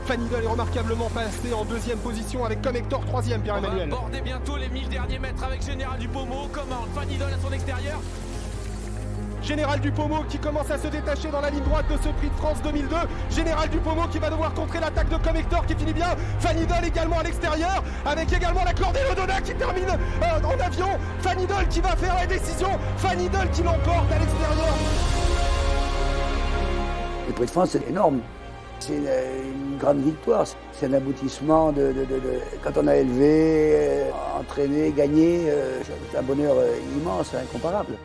Fanidol est remarquablement passé en deuxième position avec Connector troisième, Pierre-Emmanuel. On va aborder bientôt les 1000 derniers mètres avec Général Dupaumo. Commande Fanidol à son extérieur. Général Dupaumo qui commence à se détacher dans la ligne droite de ce Prix de France 2002. Général Dupaumo qui va devoir contrer l'attaque de Connector qui finit bien. Fanidol également à l'extérieur avec également la Cordée Odona qui termine en avion. Fanidol qui va faire la décision. Fanidol qui l'emporte à l'extérieur. Le Prix de France, c'est énorme. C'est une grande victoire. C'est un aboutissement quand on a élevé, entraîné, gagné. C'est un bonheur immense, incomparable.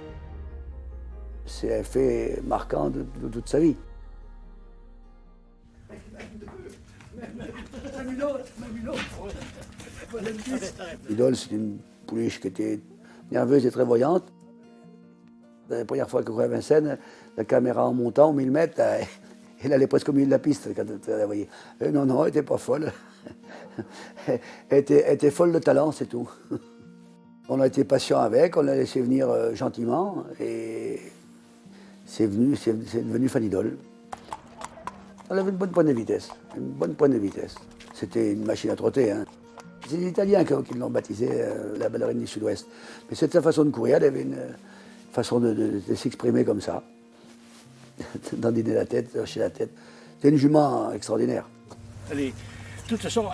C'est un fait marquant de toute sa vie. Idole, c'est une pouliche qui était nerveuse et très voyante. La première fois que je courais à Vincennes, la caméra en montant, 1000 mètres, elle allait presque au milieu de la piste quand elle la voyait. Non, elle n'était pas folle. Elle était folle de talent, c'est tout. On a été patient avec, on l'a laissé venir gentiment et c'est devenu Fanidol. Elle avait une bonne pointe de vitesse, C'était une machine à trotter. Hein. C'est les Italiens qui l'ont baptisé la ballerine du Sud-Ouest. Mais c'est sa façon de courir, elle avait une façon de s'exprimer comme ça. Dandiner la tête, lâcher la tête. C'est une jument extraordinaire. Allez, de toute façon,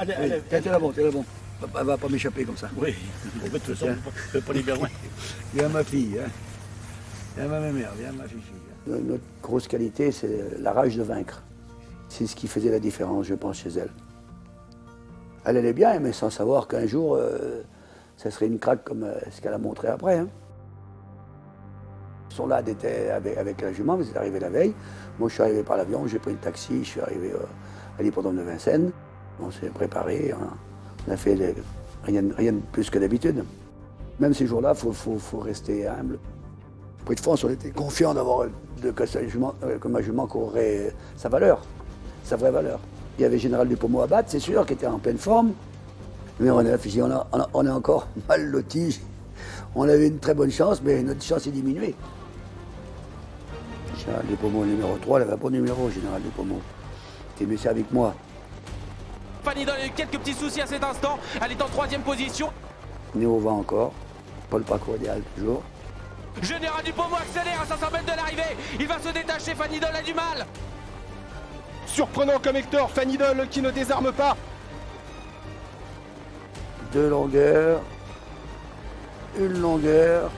T'es là bon. Elle va pas m'échapper comme ça. Oui, de toute façon, je ne peux pas les loin. Viens ma fille, hein. Viens ma mère, viens ma fille. Notre grosse qualité, c'est la rage de vaincre. C'est ce qui faisait la différence, je pense, chez elle. Elle allait bien, mais sans savoir qu'un jour, ça serait une craque comme ce qu'elle a montré après. Hein. Son lad était avec la jument, mais c'est arrivé la veille. Moi, je suis arrivé par l'avion, j'ai pris le taxi, je suis arrivé à l'hippodrome de Vincennes. On s'est préparé, on a fait rien de plus que d'habitude. Même ces jours-là, il faut rester humble. Au Prix de France, on était confiant d'avoir que ma jument aurait sa valeur, sa vraie valeur. Il y avait Général Dupaumo à battre, c'est sûr, qui était en pleine forme. Mais on est encore mal lotis. On avait une très bonne chance, mais notre chance est diminuée. Général Dupaumo, numéro 3, elle avait un bon numéro, Général Dupaumo. Il était mieux servi que moi. Fanidol a eu quelques petits soucis à cet instant. Elle est en troisième position. Néo va encore, pas le parcours idéal toujours. Général Dupaumo accélère à 500 mètres de l'arrivée. Il va se détacher, Fanidol a du mal. Surprenant comme Hector, Fanidol qui ne désarme pas. 2 longueurs, une longueur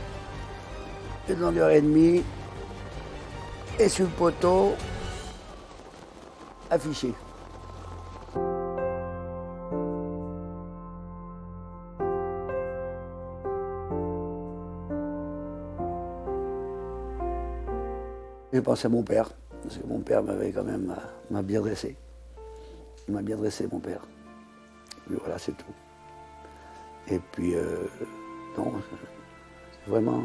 et demie, et sur le poteau, affiché. Je pense à mon père, parce que mon père m'a bien dressé. Il m'a bien dressé, mon père. Et voilà, c'est tout. Et puis, non, vraiment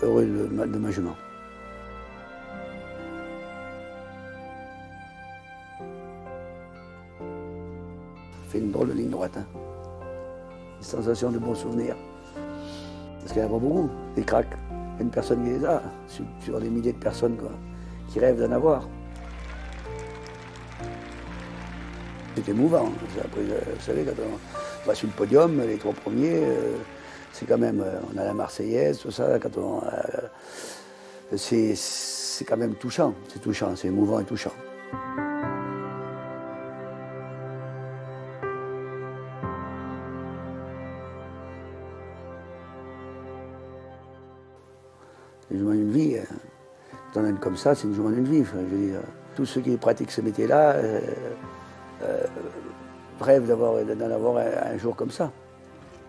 heureux de ma jument. Fait une drôle de ligne droite, hein. Une sensation de bons souvenirs. Parce qu'il n'y en a pas beaucoup, des cracks. Il y a une personne qui les a, sur des milliers de personnes quoi, qui rêvent d'en avoir. C'est émouvant. Après, vous savez, quand on va sur le podium, les 3 premiers, c'est quand même, on a la Marseillaise, tout ça, c'est quand même touchant. C'est touchant, c'est émouvant et touchant. C'est une journée d'une vie. Quand on a une comme ça, c'est une journée d'une vie. Je veux dire, tous ceux qui pratiquent ce métier-là rêvent d'en avoir un jour comme ça.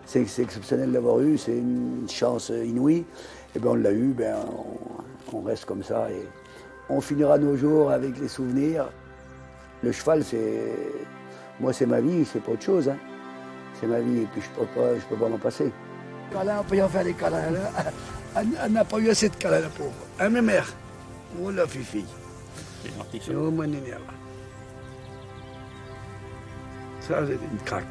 C'est exceptionnel d'avoir eu, c'est une chance inouïe. Et bien on l'a eu, ben on reste comme ça et on finira nos jours avec les souvenirs. Le cheval, moi c'est ma vie, c'est pas autre chose. Hein. C'est ma vie et puis je peux pas m'en passer. Câlin, on peut y en faire des câlins là. Elle n'a pas eu assez de câlins, la pauvre. Hein, ma mère? Oh la fifi. C'est au moins une énerve. Ça, c'est une craque.